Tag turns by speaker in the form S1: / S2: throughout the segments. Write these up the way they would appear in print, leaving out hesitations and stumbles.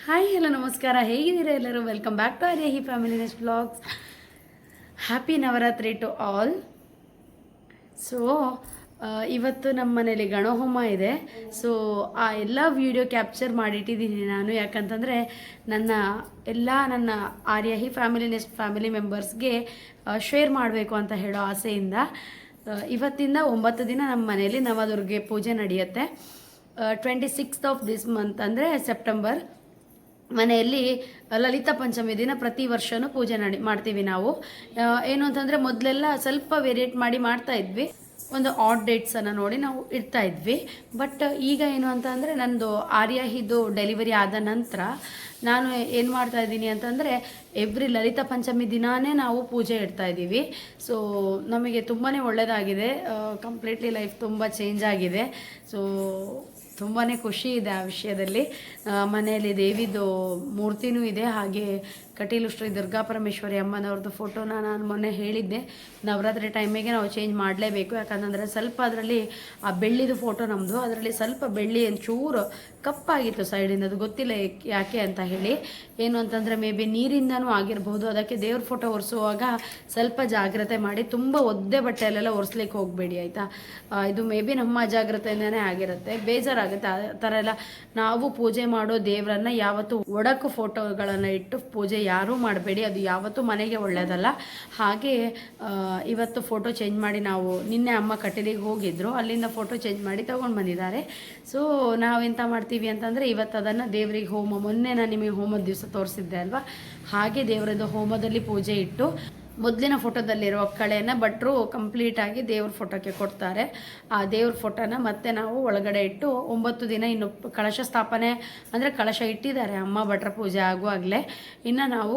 S1: Hi hello ನಮಸ್ಕಾರ, ಹೇಗಿದ್ದೀರಾ ಎಲ್ಲರೂ? Welcome back to Arya family next blogs. Happy Navratri to all. So ಇವತ್ತು ನಮ್ಮ ಮನೇಲಿ ಗಣಹೋಮ ಇದೆ. ಸೊ ಆ ಎಲ್ಲ ವಿಡಿಯೋ ಕ್ಯಾಪ್ಚರ್ ಮಾಡಿಟ್ಟಿದ್ದೀನಿ ನಾನು. ಯಾಕಂತಂದರೆ ನನ್ನ ಆರ್ಯ ಫ್ಯಾಮಿಲಿ ನೆಕ್ಸ್ಟ್ ಫ್ಯಾಮಿಲಿ ಮೆಂಬರ್ಸ್ಗೆ ಶೇರ್ ಮಾಡಬೇಕು ಅಂತ ಹೇಳೋ ಆಸೆಯಿಂದ ಇವತ್ತಿಂದ 9 ದಿನ ನಮ್ಮ ಮನೆಯಲ್ಲಿ ನವದುರ್ಗೆ ಪೂಜೆ ನಡೆಯುತ್ತೆ. 26th ಆಫ್ ದಿಸ್ ಮಂತ್ ಅಂದರೆ ಸೆಪ್ಟೆಂಬರ್ ಮನೆಯಲ್ಲಿ ಲಲಿತಾ ಪಂಚಮಿ ದಿನ ಪ್ರತಿ ವರ್ಷವೂ ಪೂಜೆ ಮಾಡ್ತೀವಿ ನಾವು. ಏನು ಅಂತಂದರೆ ಮೊದಲೆಲ್ಲ ಸ್ವಲ್ಪ ವೇರಿಯೇಟ್ ಮಾಡಿ ಮಾಡ್ತಾ ಇದ್ವಿ, ಒಂದು ಆಡ್ ಡೇಟ್ಸನ್ನು ನೋಡಿ ನಾವು ಇಡ್ತಾ ಇದ್ವಿ. ಬಟ್ ಈಗ ಏನು ಅಂತ ಅಂದರೆ ನಂದು ಆರ್ಯಾಹಿದು ಡೆಲಿವರಿ ಆದ ನಂತರ ನಾನು ಏನು ಮಾಡ್ತಾ ಇದ್ದೀನಿ ಅಂತಂದರೆ ಎವ್ರಿ ಲಲಿತಾ ಪಂಚಮಿ ದಿನಾನೇ ನಾವು ಪೂಜೆ ಇಡ್ತಾ ಇದ್ದೀವಿ. ಸೊ ನಮಗೆ ತುಂಬಾ ಒಳ್ಳೆಯದಾಗಿದೆ. ಕಂಪ್ಲೀಟ್ಲಿ ಲೈಫ್ ತುಂಬ ಚೇಂಜ್ ಆಗಿದೆ. ಸೊ ತುಂಬಾ ಖುಷಿ ಇದೆ ಆ ವಿಷಯದಲ್ಲಿ. ಮನೆಯಲ್ಲಿ ದೇವಿದು ಮೂರ್ತಿನೂ ಇದೆ, ಹಾಗೆ ಕಟೀಲು ಶ್ರೀ ದುರ್ಗಾ ಪರಮೇಶ್ವರಿ ಅಮ್ಮನವ್ರದ್ದು ಫೋಟೋನ ನಾನು ಮೊನ್ನೆ ಹೇಳಿದ್ದೆ. ನವರಾತ್ರಿ ಟೈಮಿಗೆ ನಾವು ಚೇಂಜ್ ಮಾಡಲೇಬೇಕು, ಯಾಕಂತಂದರೆ ಸ್ವಲ್ಪ ಅದರಲ್ಲಿ ಆ ಬೆಳ್ಳಿದು ಫೋಟೋ ನಮ್ಮದು, ಅದರಲ್ಲಿ ಸ್ವಲ್ಪ ಬೆಳ್ಳಿ ಚೂರು ಕಪ್ಪಾಗಿತ್ತು ಸೈಡಿಂದ. ಅದು ಗೊತ್ತಿಲ್ಲ ಯಾಕೆ ಅಂತ ಹೇಳಿ. ಏನು ಅಂತಂದರೆ ಮೇ ಬಿ ನೀರಿಂದನೂ ಆಗಿರ್ಬೋದು. ಅದಕ್ಕೆ ದೇವ್ರ ಫೋಟೋ ಒರೆಸುವಾಗ ಸ್ವಲ್ಪ ಜಾಗ್ರತೆ ಮಾಡಿ, ತುಂಬ ಒದ್ದೆ ಬಟ್ಟೆಯಲ್ಲೆಲ್ಲ ಒರೆಸ್ಲಿಕ್ಕೆ ಹೋಗಬೇಡಿ ಆಯಿತಾ. ಇದು ಮೇ ಬಿ ನಮ್ಮ ಅಜಾಗ್ರತೆಯಿಂದನೇ ಆಗಿರುತ್ತೆ, ಬೇಜಾರಾಗುತ್ತೆ. ಆ ಥರ ಎಲ್ಲ ನಾವು ಪೂಜೆ ಮಾಡೋ ದೇವರನ್ನ ಯಾವತ್ತೂ ಒಡಕು ಫೋಟೋಗಳನ್ನು ಇಟ್ಟು ಪೂಜೆ ಯಾರೂ ಮಾಡಬೇಡಿ, ಅದು ಯಾವತ್ತೂ ಮನೆಗೆ ಒಳ್ಳೆಯದಲ್ಲ. ಹಾಗೆ ಇವತ್ತು ಫೋಟೋ ಚೇಂಜ್ ಮಾಡಿ ನಾವು ನಿನ್ನೆ ಅಮ್ಮ ಕಟೀಲಿಗೆ ಹೋಗಿದ್ರು, ಅಲ್ಲಿಂದ ಫೋಟೋ ಚೇಂಜ್ ಮಾಡಿ ತೊಗೊಂಡು ಬಂದಿದ್ದಾರೆ. ಸೊ ನಾವೆಂತ ಮಾಡ್ತೀವಿ ಅಂತಂದರೆ ಇವತ್ತು ಅದನ್ನು ದೇವರಿಗೆ ಮೊನ್ನೆ ನಾನು ನಿಮಗೆ ಹೋಮದ ದಿವಸ ತೋರಿಸಿದ್ದೆ ಅಲ್ವಾ, ಹಾಗೆ ದೇವರದ್ದು ಹೋಮದಲ್ಲಿ ಪೂಜೆ ಇಟ್ಟು ಮೊದಲಿನ ಫೋಟೋದಲ್ಲಿರೋ ಕಳೆಯನ್ನು ಭಟ್ರು ಕಂಪ್ಲೀಟಾಗಿ ದೇವ್ರ ಫೋಟೋಕ್ಕೆ ಕೊಡ್ತಾರೆ. ಆ ದೇವ್ರ ಫೋಟೋನ ಮತ್ತೆ ನಾವು ಒಳಗಡೆ ಇಟ್ಟು 9 ದಿನ ಇನ್ನು ಕಳಶ ಸ್ಥಾಪನೆ ಅಂದರೆ ಕಳಶ ಇಟ್ಟಿದ್ದಾರೆ ಅಮ್ಮ ಭಟ್ರ ಪೂಜೆ ಆಗುವಾಗಲೇ. ಇನ್ನು ನಾವು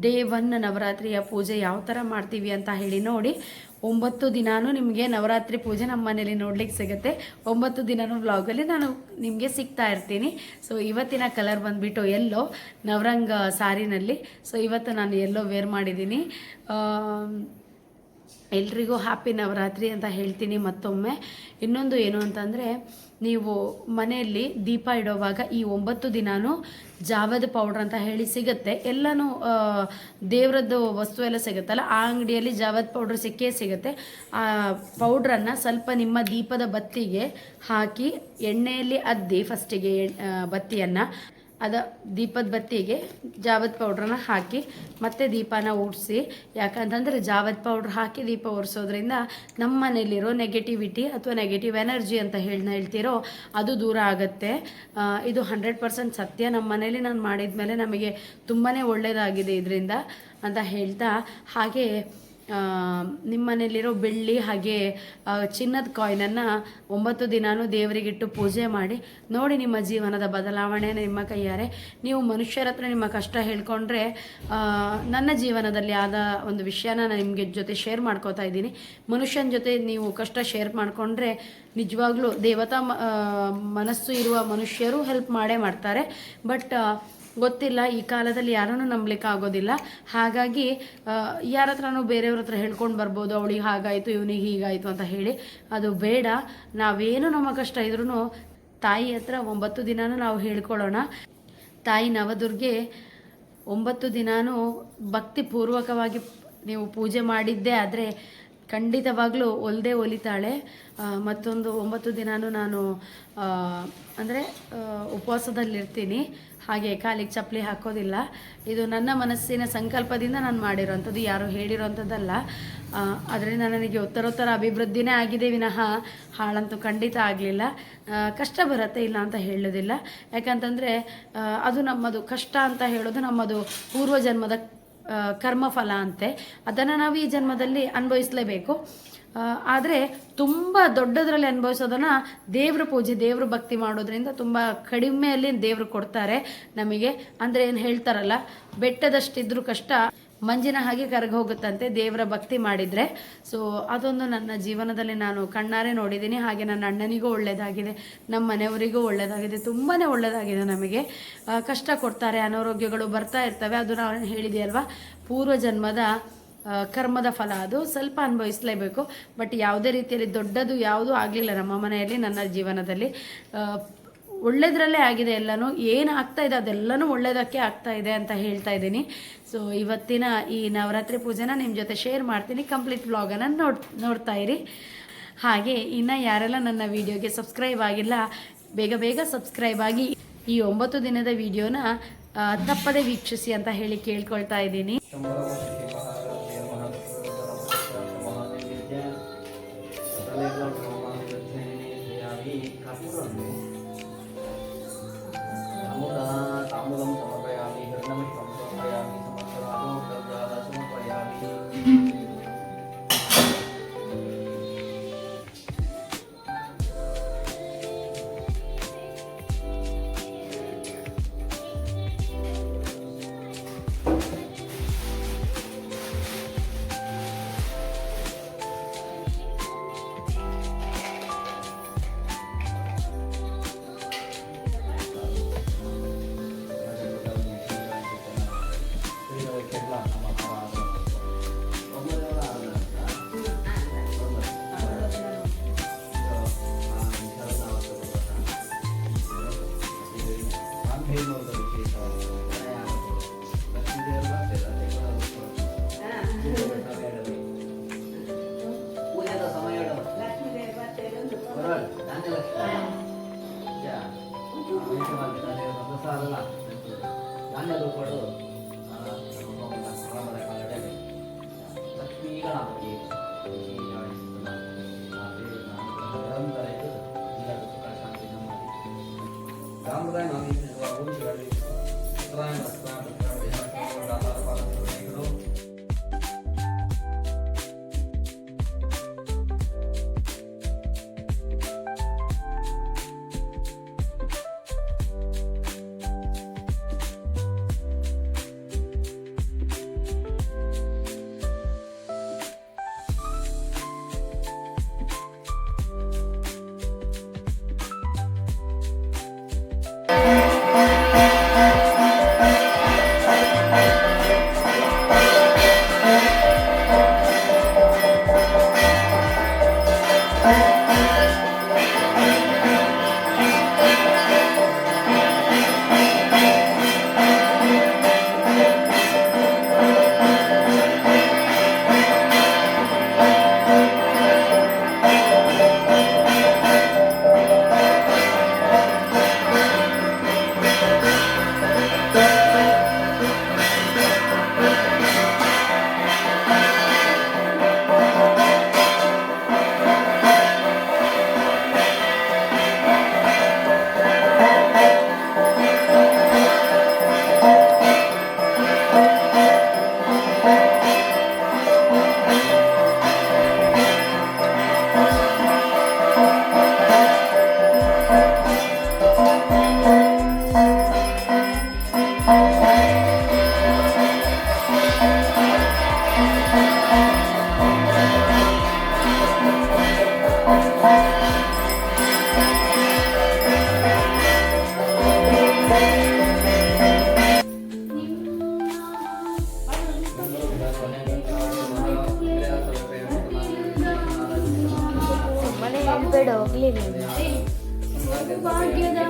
S1: ಡೇ 1 ನವರಾತ್ರಿಯ ಪೂಜೆ ಯಾವ ಥರ ಮಾಡ್ತೀವಿ ಅಂತ ಹೇಳಿ ನೋಡಿ. 9 ದಿನಾನೂ ನಿಮಗೆ ನವರಾತ್ರಿ ಪೂಜೆ ನಮ್ಮ ಮನೇಲಿ ನೋಡ್ಲಿಕ್ಕೆ ಸಿಗುತ್ತೆ. 9 ದಿನನೂ ವ್ಲಾಗಲ್ಲಿ ನಾನು ನಿಮಗೆ ಸಿಗ್ತಾ ಇರ್ತೀನಿ. ಸೊ ಇವತ್ತಿನ ಕಲರ್ ಬಂದುಬಿಟ್ಟು ಎಲ್ಲೋ ನವರಂಗ ಸಾರಿನಲ್ಲಿ. ಸೊ ಇವತ್ತು ನಾನು ಎಲ್ಲೋ ವೇರ್ ಮಾಡಿದ್ದೀನಿ. ಎಲ್ರಿಗೂ ಹ್ಯಾಪಿ ನವರಾತ್ರಿ ಅಂತ ಹೇಳ್ತೀನಿ ಮತ್ತೊಮ್ಮೆ. ಇನ್ನೊಂದು ಏನು ಅಂತಂದರೆ, ನೀವು ಮನೆಯಲ್ಲಿ ದೀಪ ಇಡೋವಾಗ ಈ 9 ದಿನಾನೂ ಜಾವದ ಪೌಡ್ರ್ ಅಂತ ಹೇಳಿ ಸಿಗುತ್ತೆ. ಎಲ್ಲನೂ ದೇವರದ್ದು ವಸ್ತು ಎಲ್ಲ ಸಿಗುತ್ತಲ್ಲ, ಆ ಅಂಗಡಿಯಲ್ಲಿ ಜಾವದ ಪೌಡ್ರ್ ಸಿಕ್ಕೇ ಸಿಗುತ್ತೆ. ಆ ಪೌಡ್ರನ್ನು ಸ್ವಲ್ಪ ನಿಮ್ಮ ದೀಪದ ಬತ್ತಿಗೆ ಹಾಕಿ ಎಣ್ಣೆಯಲ್ಲಿ ಅದ್ದಿ ಫಸ್ಟಿಗೆ ಬತ್ತಿಯನ್ನು ದೀಪದ ಬತ್ತಿಗೆ ಜಾವದ ಪೌಡ್ರನ್ನ ಹಾಕಿ ಮತ್ತೆ ದೀಪನ ಉಡಿಸಿ. ಯಾಕಂತಂದರೆ ಜಾವದ ಪೌಡ್ರ್ ಹಾಕಿ ದೀಪ ಒರೆಸೋದ್ರಿಂದ ನಮ್ಮ ಮನೇಲಿರೋ ನೆಗೆಟಿವಿಟಿ ಅಥವಾ ನೆಗೆಟಿವ್ ಎನರ್ಜಿ ಅಂತ ಹೇಳ್ತಿರೋ ಅದು ದೂರ ಆಗುತ್ತೆ. ಇದು 100% ಸತ್ಯ. ನಮ್ಮ ಮನೇಲಿ ನಾನು ಮಾಡಿದ ಮೇಲೆ ನಮಗೆ ತುಂಬಾ ಒಳ್ಳೆಯದಾಗಿದೆ ಇದರಿಂದ ಅಂತ ಹೇಳ್ತಾ, ಹಾಗೆ ನಿಮ್ಮ ಮನೇಲಿರೋ ಬೆಳ್ಳಿ ಹಾಗೆ ಚಿನ್ನದ ಕಾಯಿನನ್ನು 9 ದಿನಾನೂ ದೇವರಿಗಿಟ್ಟು ಪೂಜೆ ಮಾಡಿ ನೋಡಿ. ನಿಮ್ಮ ಜೀವನದ ಬದಲಾವಣೆ ನಿಮ್ಮ ಕೈಯಾರೆ. ನೀವು ಮನುಷ್ಯರ ಹತ್ರ ನಿಮ್ಮ ಕಷ್ಟ ಹೇಳ್ಕೊಂಡ್ರೆ, ನನ್ನ ಜೀವನದಲ್ಲಿ ಆದ ಒಂದು ವಿಷಯನ ನಾನು ನಿಮಗೆ ಜೊತೆ ಶೇರ್ ಮಾಡ್ಕೋತಾ ಇದ್ದೀನಿ. ಮನುಷ್ಯನ ಜೊತೆ ನೀವು ಕಷ್ಟ ಶೇರ್ ಮಾಡಿಕೊಂಡ್ರೆ ನಿಜವಾಗ್ಲೂ ದೇವತಾ ಮನಸ್ಸು ಇರುವ ಮನುಷ್ಯರು ಹೆಲ್ಪ್ ಮಾಡೇ ಮಾಡ್ತಾರೆ. ಬಟ್ ಗೊತ್ತಿಲ್ಲ, ಈ ಕಾಲದಲ್ಲಿ ಯಾರನ್ನೂ ನಂಬಲಿಕ್ಕೆ ಆಗೋದಿಲ್ಲ. ಹಾಗಾಗಿ ಯಾರ ಹತ್ರನೂ ಬೇರೆಯವ್ರ ಹತ್ರ ಹೇಳ್ಕೊಂಡು ಬರ್ಬೋದು, ಅವಳಿಗೆ ಹಾಗಾಯಿತು ಇವನಿಗೆ ಹೀಗಾಯಿತು ಅಂತ ಹೇಳಿ. ಅದು ಬೇಡ. ನಾವೇನು ನಮ್ಮ ಕಷ್ಟ ಇದ್ರೂ ತಾಯಿ ಹತ್ರ 9 ದಿನಾನೂ ನಾವು ಹೇಳ್ಕೊಳ್ಳೋಣ. ತಾಯಿ ನವದುರ್ಗೆ 9 ದಿನಾನೂ ಭಕ್ತಿಪೂರ್ವಕವಾಗಿ ನೀವು ಪೂಜೆ ಮಾಡಿದ್ದೇ ಆದರೆ ಖಂಡಿತವಾಗ್ಲೂ ಒಲಿತಾಳೆ. ಮತ್ತೊಂದು 9 ದಿನಾನೂ ನಾನು ಅಂದರೆ ಉಪವಾಸದಲ್ಲಿರ್ತೀನಿ, ಹಾಗೆ ಕಾಲಿಗೆ ಚಪ್ಪಲಿ ಹಾಕೋದಿಲ್ಲ. ಇದು ನನ್ನ ಮನಸ್ಸಿನ ಸಂಕಲ್ಪದಿಂದ ನಾನು ಮಾಡಿರೋವಂಥದ್ದು, ಯಾರು ಹೇಳಿರೋವಂಥದ್ದಲ್ಲ. ಅದರಿಂದ ನನಗೆ ಉತ್ತರೋತ್ತರ ಅಭಿವೃದ್ಧಿನೇ ಆಗಿದೆ ವಿನಃ ಹಾಳಂತೂ ಖಂಡಿತ ಆಗಲಿಲ್ಲ. ಕಷ್ಟ ಬರುತ್ತೆ, ಇಲ್ಲ ಅಂತ ಹೇಳೋದಿಲ್ಲ. ಯಾಕಂತಂದರೆ ಅದು ನಮ್ಮದು ಕಷ್ಟ ಅಂತ ಹೇಳೋದು ನಮ್ಮದು ಪೂರ್ವಜನ್ಮದ ಕರ್ಮಫಲ ಅಂತೆ. ಅದನ್ನು ನಾವು ಈ ಜನ್ಮದಲ್ಲಿ ಅನುಭವಿಸಲೇಬೇಕು. ಆದರೆ ತುಂಬ ದೊಡ್ಡದರಲ್ಲಿ ಅನುಭವಿಸೋದನ್ನು ದೇವ್ರ ಪೂಜೆ ದೇವ್ರ ಭಕ್ತಿ ಮಾಡೋದ್ರಿಂದ ತುಂಬ ಕಡಿಮೆಯಲ್ಲಿ ದೇವರು ಕೊಡ್ತಾರೆ ನಮಗೆ. ಅಂದರೆ ಏನು ಹೇಳ್ತಾರಲ್ಲ, ಬೆಟ್ಟದಷ್ಟಿದ್ರೂ ಕಷ್ಟ ಮಂಜಿನ ಹಾಗೆ ಕರಗಿ ಹೋಗುತ್ತಂತೆ ದೇವರ ಭಕ್ತಿ ಮಾಡಿದರೆ. ಸೊ ಅದೊಂದು ನನ್ನ ಜೀವನದಲ್ಲಿ ನಾನು ಕಣ್ಣಾರೆ ನೋಡಿದ್ದೀನಿ. ಹಾಗೆ ನನ್ನ ಅಣ್ಣನಿಗೂ ಒಳ್ಳೆಯದಾಗಿದೆ, ನಮ್ಮ ಮನೆಯವರಿಗೂ ಒಳ್ಳೆಯದಾಗಿದೆ, ತುಂಬಾ ಒಳ್ಳೆಯದಾಗಿದೆ. ನಮಗೆ ಕಷ್ಟ ಕೊಡ್ತಾರೆ, ಅನಾರೋಗ್ಯಗಳು ಬರ್ತಾ ಇರ್ತವೆ. ಅದು ನಾನು ಹೇಳಿದೆಯಲ್ವಾ, ಪೂರ್ವಜನ್ಮದ ಕರ್ಮದ ಫಲ, ಅದು ಸ್ವಲ್ಪ ಅನುಭವಿಸಲೇಬೇಕು. ಬಟ್ ಯಾವುದೇ ರೀತಿಯಲ್ಲಿ ದೊಡ್ಡದು ಯಾವುದೂ ಆಗಲಿಲ್ಲ ನಮ್ಮ ಮನೆಯಲ್ಲಿ ನನ್ನ ಜೀವನದಲ್ಲಿ. ಒಳ್ಳೇದ್ರಲ್ಲೇ ಆಗಿದೆ ಎಲ್ಲನೂ. ಏನು ಆಗ್ತಾ ಇದೆ ಅದೆಲ್ಲನೂ ಒಳ್ಳೇದಕ್ಕೆ ಆಗ್ತಾ ಇದೆ ಅಂತ ಹೇಳ್ತಾ ಇದ್ದೀನಿ. ಸೊ ಇವತ್ತಿನ ಈ ನವರಾತ್ರಿ ಪೂಜೆನ ನಿಮ್ಮ ಜೊತೆ ಶೇರ್ ಮಾಡ್ತೀನಿ. ಕಂಪ್ಲೀಟ್ ವ್ಲಾಗನ್ನು ನೋಡ್ತಾ ಇರಿ. ಹಾಗೆ ಇನ್ನು ಯಾರೆಲ್ಲ ನನ್ನ ವಿಡಿಯೋಗೆ ಸಬ್ಸ್ಕ್ರೈಬ್ ಆಗಿಲ್ಲ, ಬೇಗ ಬೇಗ ಸಬ್ಸ್ಕ್ರೈಬ್ ಆಗಿ ಈ 9 ದಿನದ ವಿಡಿಯೋನ ತಪ್ಪದೆ ವೀಕ್ಷಿಸಿ ಅಂತ ಹೇಳಿ ಕೇಳ್ಕೊಳ್ತಾ ಇದ್ದೀನಿ. ಭಾಗ್ಯದ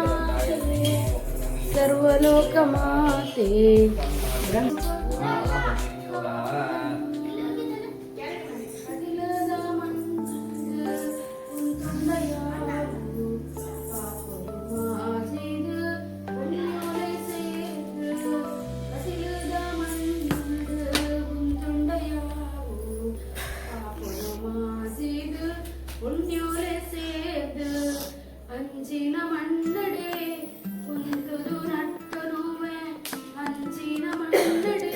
S1: ಸರ್ವಲೋಕ ಮಾತೆ ಅಂಚಿನ ಮಣ್ಣಡೆ ಕುಂತುದು ನಟ್ಟನುವೆ ಅಂಚಿನ ಮಣ್ಣಡೆ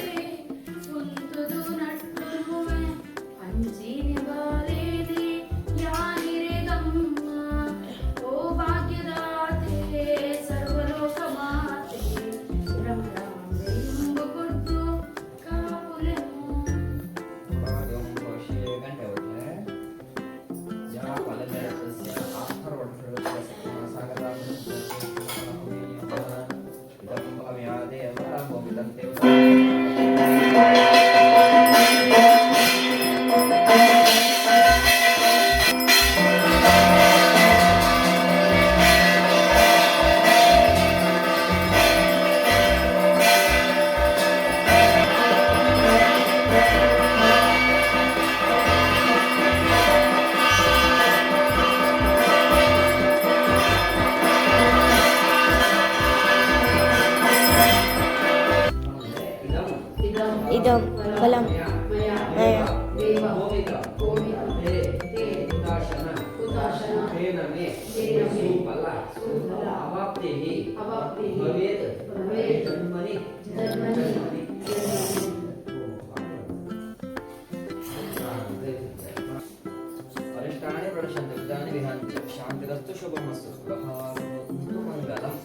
S2: अरिष्टानि प्रणश्यन्ति विद्यानि विहान्ति शान्तिरस्तु शुभमस्तु स्वभावन्तु मङ्गलम्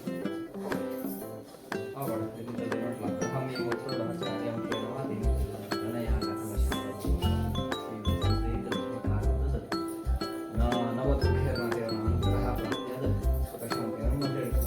S2: आवडते तिथे म्हटलं हम ये मोत्र रहस्यार्यं केनवादि प्रणया नवदुःखेर्नादेवनान्तरः प्राप्यद सुखशान्तिरं मङ्गलम्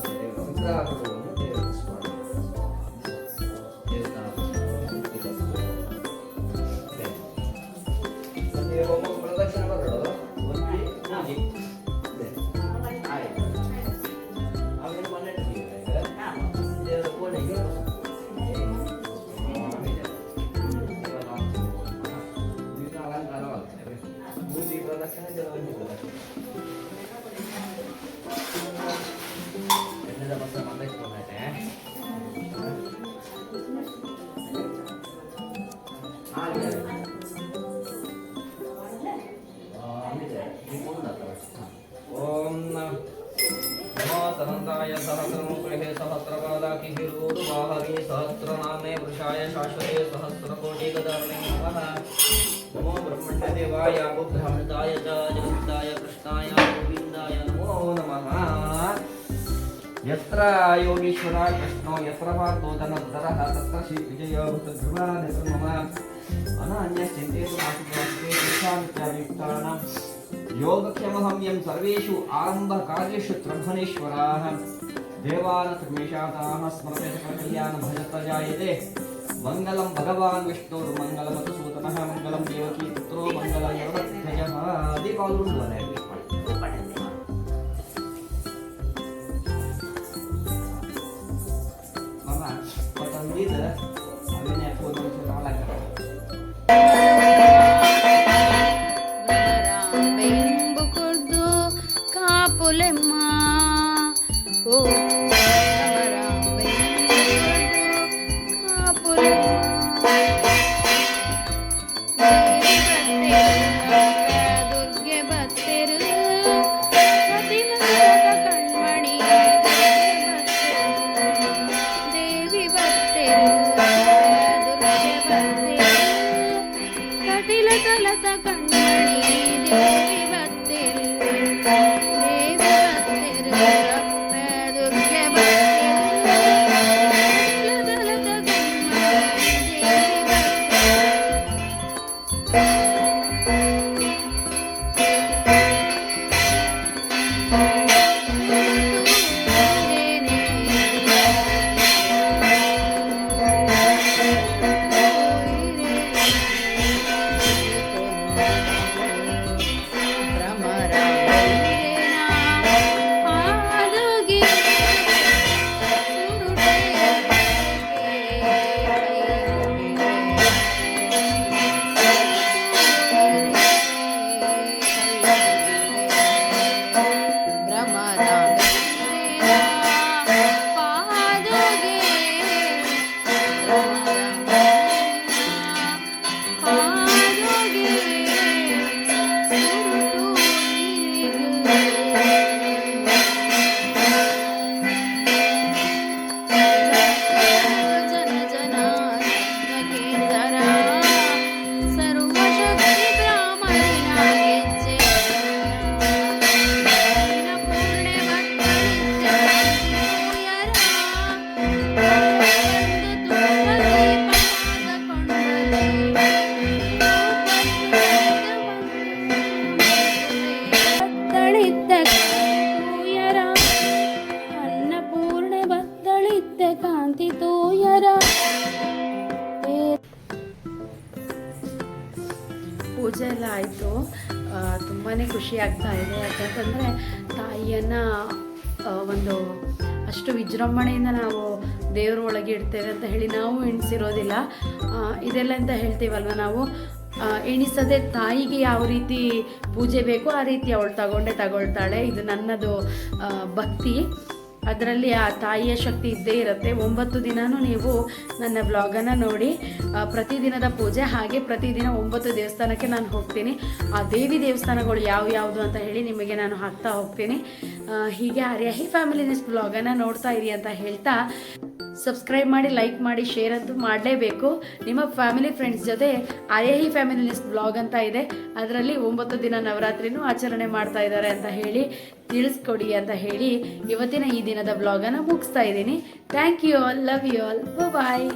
S2: ओम नमो तदन्ताय सहस्रमुखे सहस्रपादाकिहिर्वोरुवाहवे सहस्रनाम्ने वृषाय शाश्वते सहस्रकोटिगदार्णे नमः। नमो ब्रह्मण्यदेवाय बुद्धामृताय च जगन्ताय कृष्णाय गोविन्दाय नमो नमः। यत्र योगीश्वरः कृष्णो यत्र पार्थो धनुर्धरः तत्र श्रीविजयो भूतध्रुवः मम अनान्यश्चिन्तयतु नास्ति तेषां योगक्षमहं यं सर्वेषु आरम्भकार्येषु ब्रह्मणेश्वराः देवानत्रमेषाताः स्मरते सकलकल्याणं भजत्रजायते मङ्गलं भगवान् विष्णुर्मङ्गलमधुसूदनः मङ्गलं देवकी पुत्रो मङ्गलयोगध्ययः Deepawali mama potong gitu akhirnya potong kita lagi
S1: ಬೆಂಬುಕುರ್ದು ಕಾಪುಲೆಮ್ಮ ಓ ದುರ್ಗೆ ಬತ್ತೆರು ಕಣ್ಮಣಿ ದೇವಿ ಬತ್ತೆರು ದುರ್ಗೆ ಬತ್ತೆರು ಕಟಿಲ ಕಲತ ಕಣ್ಮಣಿ ದೇವಿ ಬತ್ತೆರು ದೇವಿ ಬತ್ತೆರು ದುರ್ಗೆ ಪೂಜೆ ಎಲ್ಲ ಆಯಿತು. ತುಂಬಾ ಖುಷಿ ಆಗ್ತಾ ಇದೆ. ಯಾಕಂತಂದರೆ ತಾಯಿಯನ್ನು ಒಂದು ಅಷ್ಟು ವಿಜೃಂಭಣೆಯಿಂದ ನಾವು ದೇವರ ಒಳಗೆ ಇಡ್ತೇವೆ ಅಂತ ಹೇಳಿ ನಾವು ಎಣಿಸಿರೋದಿಲ್ಲ. ಇದೆಲ್ಲ ಅಂತ ಹೇಳ್ತೀವಲ್ವ ನಾವು, ಎಣಿಸದೆ ತಾಯಿಗೆ ಯಾವ ರೀತಿ ಪೂಜೆ ಬೇಕೋ ಆ ರೀತಿ ಅವಳು ತಗೊಳ್ತಾಳೆ. ಇದು ನನ್ನದು ಭಕ್ತಿ. ಅದರಲ್ಲಿ ಆ ತಾಯಿಯ ಶಕ್ತಿ ಇದ್ದೇ ಇರುತ್ತೆ. 9 ದಿನವೂ ನೀವು ನನ್ನ ವ್ಲಾಗನ್ನು ನೋಡಿ. ಪ್ರತಿದಿನದ ಪೂಜೆ, ಹಾಗೆ ಪ್ರತಿದಿನ 9 ದೇವಸ್ಥಾನಕ್ಕೆ ನಾನು ಹೋಗ್ತೀನಿ. ಆ ದೇವಿ ದೇವಸ್ಥಾನಗಳು ಯಾವುದು ಅಂತ ಹೇಳಿ ನಿಮಗೆ ನಾನು ಹಾಕ್ತಾ ಹೋಗ್ತೀನಿ. ಹೀಗೆ ಆರ್ಯಾಹಿ ಫ್ಯಾಮಿಲಿ ನೆಸ್ಟ್ ವ್ಲಾಗನ್ನು ನೋಡ್ತಾ ಇರಿ ಅಂತ ಹೇಳ್ತಾ, ಸಬ್ಸ್ಕ್ರೈಬ್ ಮಾಡಿ, ಲೈಕ್ ಮಾಡಿ, ಶೇರ್ ಅಂತೂ ಮಾಡಲೇಬೇಕು. ನಿಮ್ಮ ಫ್ಯಾಮಿಲಿ ಫ್ರೆಂಡ್ಸ್ ಜೊತೆ ಆರ್ಯಾಹಿ ಫ್ಯಾಮಿಲಿ ನೆಸ್ಟ್ ವ್ಲಾಗ್ ಅಂತ ಇದೆ, ಅದರಲ್ಲಿ 9 ದಿನ ನವರಾತ್ರಿನೂ ಆಚರಣೆ ಮಾಡ್ತಾ ಇದ್ದಾರೆ ಅಂತ ಹೇಳಿ ತಿಳಿಸ್ಕೊಡಿ ಅಂತ ಹೇಳಿ ಇವತ್ತಿನ ಈ ದಿನದ ವ್ಲಾಗನ್ನು ಮುಗಿಸ್ತಾ ಇದ್ದೀನಿ. Thank you all, love you all, bye.